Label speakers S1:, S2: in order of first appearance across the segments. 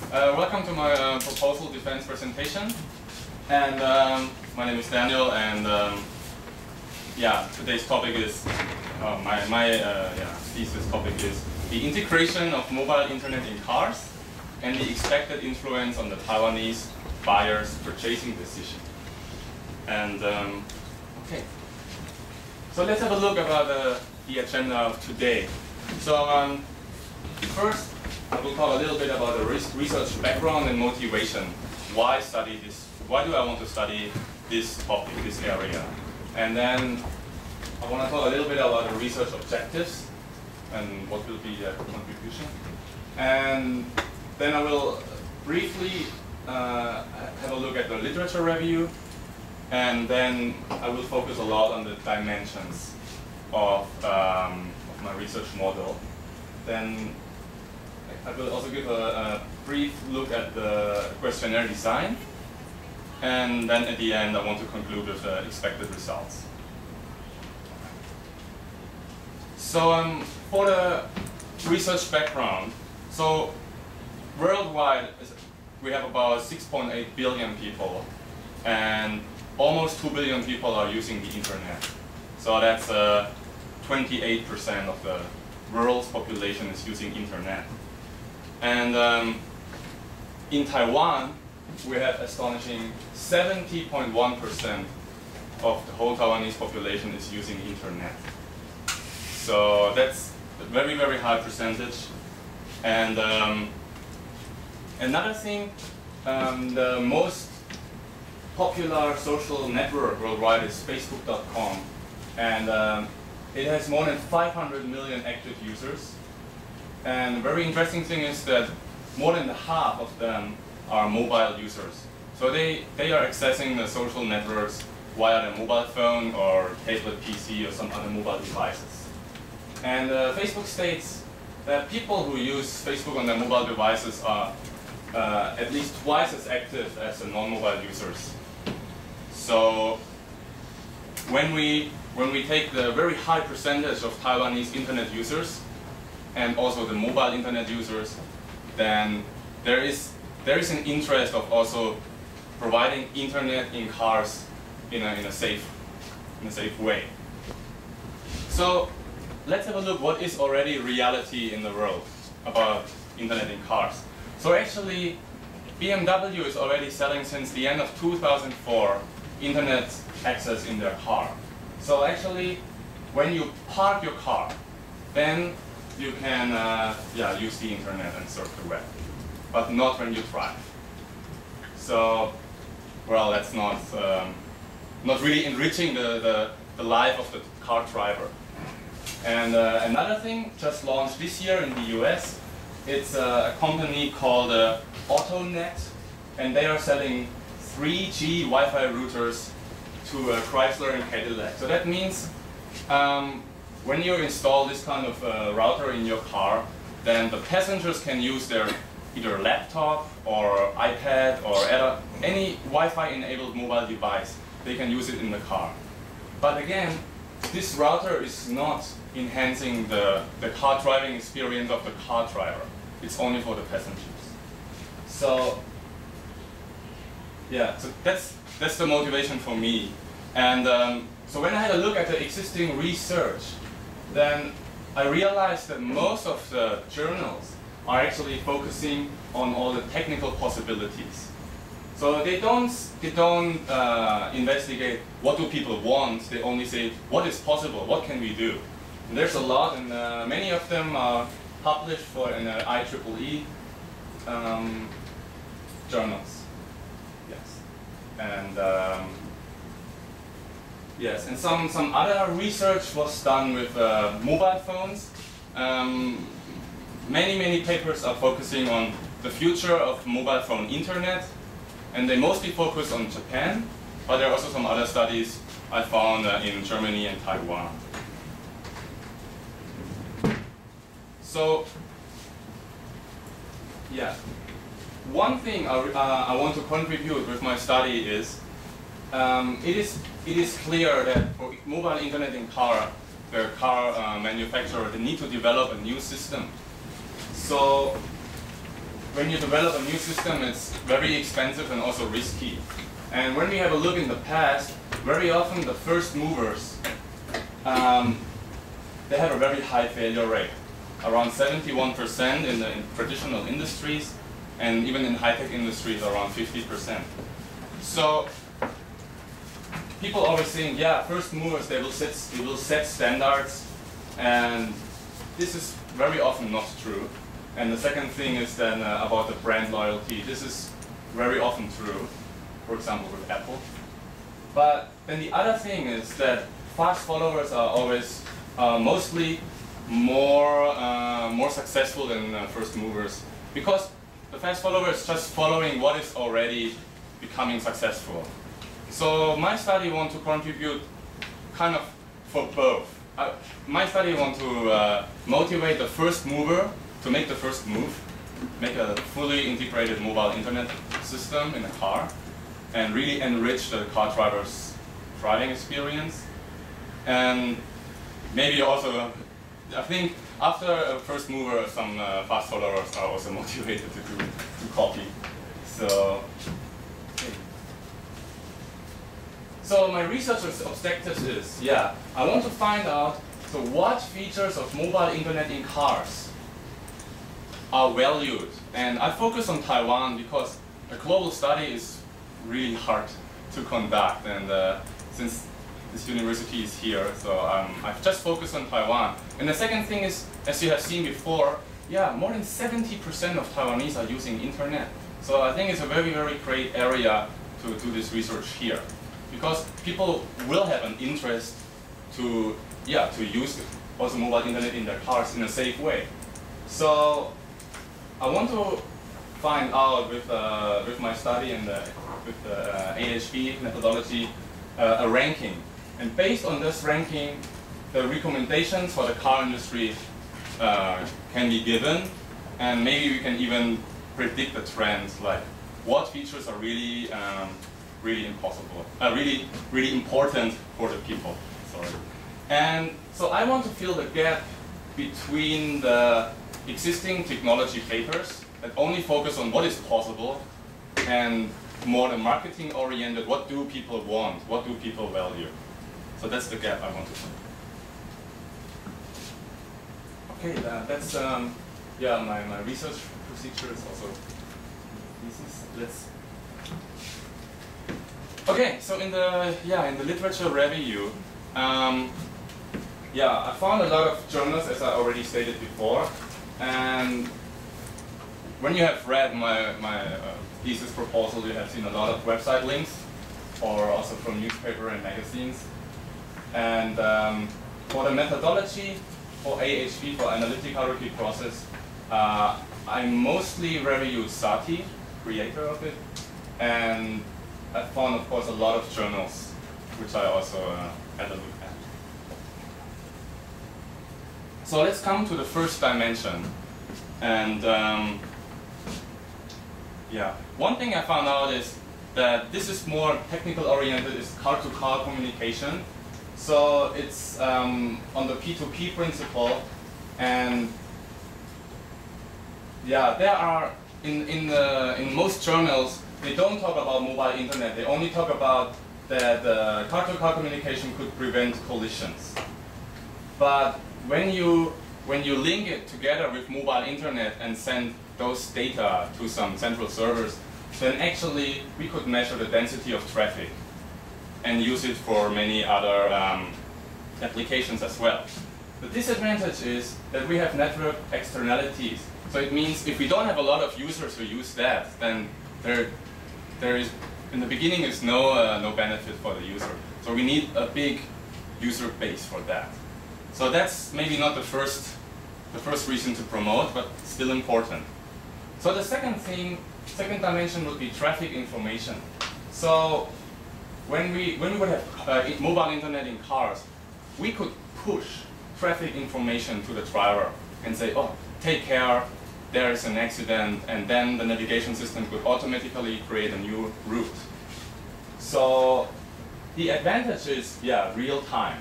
S1: Welcome to my proposal defense presentation. And my name is Daniel, and today's topic is my thesis topic is the integration of mobile internet in cars and the expected influence on the Taiwanese buyers' purchasing decision. And okay, so let's have a look about the agenda of today. So first, I will talk a little bit about the research background and motivation. Why study this? Why do I want to study this topic, this area? And then I want to talk a little bit about the research objectives and what will be their contribution. And then I will briefly have a look at the literature review. And then I will focus a lot on the dimensions of my research model. Then I will also give a brief look at the questionnaire design. And then at the end, I want to conclude with expected results. So for the research background, so worldwide, we have about 6.8 billion people. And almost 2 billion people are using the internet. So that's 28% of the world's population is using internet. And in Taiwan, we have astonishing 70.1% of the whole Taiwanese population is using internet. So that's a very, very high percentage. And another thing, the most popular social network worldwide is Facebook.com. And it has more than 500 million active users. And the very interesting thing is that more than half of them are mobile users. So they are accessing the social networks via their mobile phone or tablet PC or some other mobile devices. And Facebook states that people who use Facebook on their mobile devices are at least twice as active as the non-mobile users. So when we take the very high percentage of Taiwanese internet users and also the mobile internet users, then there is an interest of also providing internet in cars in a safe way. So let's have a look what is already reality in the world about internet in cars. So actually, BMW is already selling since the end of 2004 internet access in their car. So actually, when you park your car, then you can use the internet and surf the web, but not when you drive. So, well, that's not really enriching the life of the car driver. And another thing just launched this year in the US, it's a company called AutoNet, and they are selling 3G Wi-Fi routers to Chrysler and Cadillac. So that means when you install this kind of router in your car, then the passengers can use their either laptop or iPad or any Wi-Fi enabled mobile device. They can use it in the car. But again, this router is not enhancing the car driving experience of the car driver. It's only for the passengers. So yeah, so that's the motivation for me. And so when I had a look at the existing research, then I realized that most of the journals are actually focusing on all the technical possibilities. So they don't investigate what do people want. They only say what is possible, what can we do. And there's a lot, and many of them are published in IEEE journals. Yes, and yes, and some other research was done with mobile phones. Many papers are focusing on the future of mobile phone internet, and they mostly focus on Japan, but there are also some other studies I found in Germany and Taiwan. So, yeah, one thing I want to contribute with my study is it is clear that for mobile internet in car, the car manufacturer, they need to develop a new system. So when you develop a new system, it's very expensive and also risky. And when we have a look in the past, very often the first movers, they have a very high failure rate, around 71% in traditional industries, and even in high-tech industries, around 50%. So people always think, yeah, first movers, they will set standards, and this is very often not true. And the second thing is then about the brand loyalty. This is very often true, for example, with Apple. But then the other thing is that fast followers are always mostly more successful than first movers, because the fast follower is just following what is already becoming successful. So my study wants to contribute kind of for both. My study wants to motivate the first mover to make the first move, make a fully integrated mobile internet system in a car, and really enrich the car driver's driving experience. And maybe also, I think after a first mover, some fast followers are also motivated to copy. So my research objectives is, yeah, I want to find out what features of mobile internet in cars are valued. And I focus on Taiwan because a global study is really hard to conduct. And since this university is here, so I've just focused on Taiwan. And the second thing is, as you have seen before, yeah, more than 70% of Taiwanese are using internet. So I think it's a very, very great area to do this research here, because people will have an interest to use also mobile internet in their cars in a safe way. So I want to find out with my study and with the AHB methodology a ranking. And based on this ranking, the recommendations for the car industry can be given, and maybe we can even predict the trends, like what features are really really important for the people. Sorry. And so I want to fill the gap between the existing technology papers that only focus on what is possible, and more the marketing oriented, what do people want, what do people value. So that's the gap I want to fill. Okay, that's yeah, my research procedure is also thesis. Okay, so in the literature review, yeah, I found a lot of journals, as I already stated before, and when you have read my thesis proposal, you have seen a lot of website links, or also from newspaper and magazines. And for the methodology for AHP, for analytical review process, I mostly reviewed Sati, creator of it, and I found, of course, a lot of journals, which I also had a look at. So let's come to the first dimension. And yeah, one thing I found out is that this is more technical oriented, is car-to-car communication. So it's on the P2P principle, and yeah, there are in most journals, they don't talk about mobile internet. They only talk about that car-to-car communication could prevent collisions. But when you link it together with mobile internet and send those data to some central servers, then actually we could measure the density of traffic and use it for many other applications as well. The disadvantage is that we have network externalities. So it means if we don't have a lot of users who use that, then there is, in the beginning, is no benefit for the user. So we need a big user base for that. So that's maybe not the first reason to promote, but still important. So the second dimension would be traffic information. So when we would have mobile internet in cars, we could push traffic information to the driver and say, oh, take care, there is an accident, and then the navigation system could automatically create a new route. So the advantage is, yeah, real time.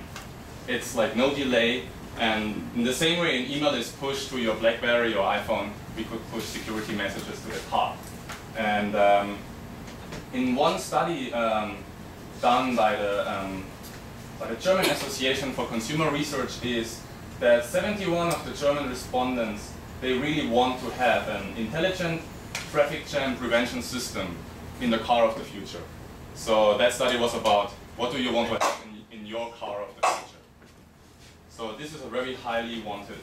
S1: It's like no delay, and in the same way an email is pushed to your BlackBerry or iPhone, we could push security messages to the car. And in one study done by the German Association for Consumer Research is that 71 of the German respondents, they really want to have an intelligent traffic jam prevention system in the car of the future. So that study was about what do you want to have in your car of the future. So this is a very highly wanted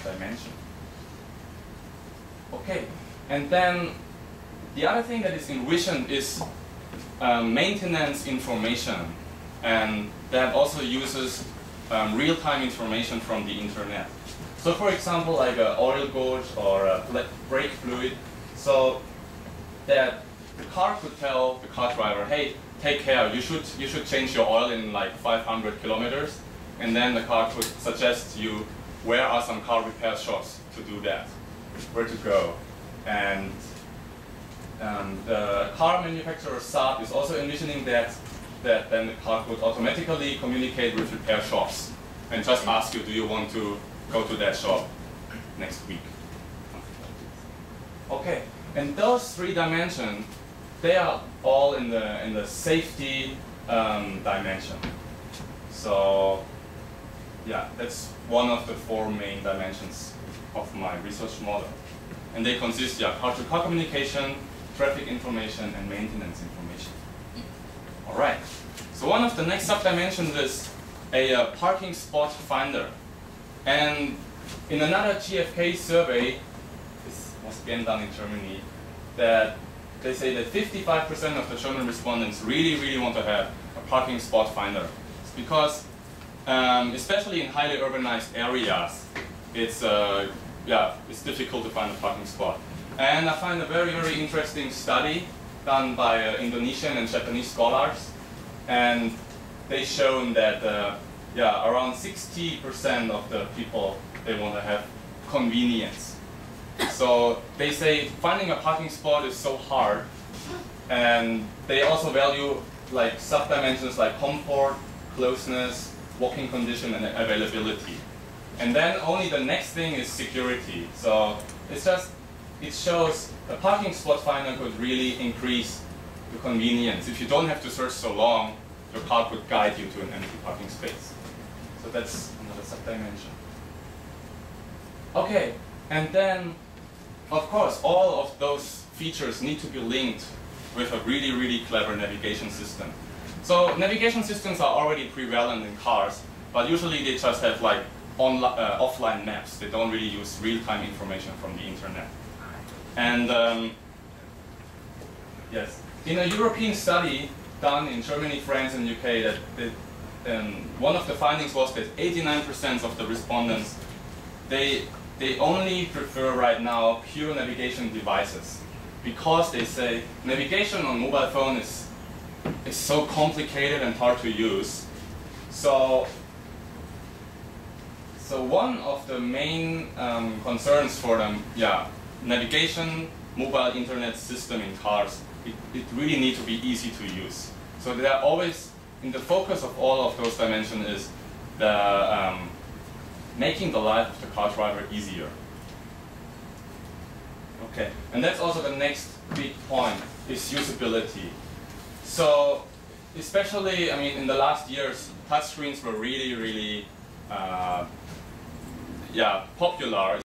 S1: dimension. Okay, and then the other thing that is envisioned is maintenance information, and that also uses real-time information from the internet. So for example, like an oil gauge or a brake fluid, so that the car could tell the car driver, hey, take care, you should change your oil in like 500 kilometers, and then the car could suggest you where are some car repair shops to do that, where to go. And the car manufacturer Saab is also envisioning that then the car could automatically communicate with repair shops and just ask you, do you want to go to that shop next week? Okay, and those three dimensions, they are all in the safety dimension. So yeah, that's one of the four main dimensions of my research model. And they consist, yeah, car-to-car communication, traffic information, and maintenance information. All right. So one of the next sub-dimensions is a parking spot finder. And in another GfK survey, this was again done in Germany, that they say that 55% of the German respondents really want to have a parking spot finder. It's because, especially in highly urbanized areas, it's difficult to find a parking spot. And I find a very interesting study done by Indonesian and Japanese scholars, and they shown that around 60% of the people, they want to have convenience. So they say finding a parking spot is so hard, and they also value like sub-dimensions like comfort, closeness, walking condition, and availability. And then only the next thing is security. So it shows a parking spot finder could really increase the convenience. If you don't have to search so long, your car could guide you to an empty parking space. So that's another sub-dimension. Okay, and then, of course, all of those features need to be linked with a really clever navigation system. So navigation systems are already prevalent in cars, but usually they just have like offline maps. They don't really use real-time information from the internet. And yes, in a European study done in Germany, France, and UK, one of the findings was that 89% of the respondents, they only prefer right now pure navigation devices, because they say navigation on mobile phone is so complicated and hard to use. So one of the main concerns for them, navigation, mobile internet system in cars, it really needs to be easy to use. So they are always, in the focus of all of those dimensions is the making the life of the car driver easier. Okay, and that's also the next big point, is usability. So especially, I mean, in the last years, touchscreens were really popular.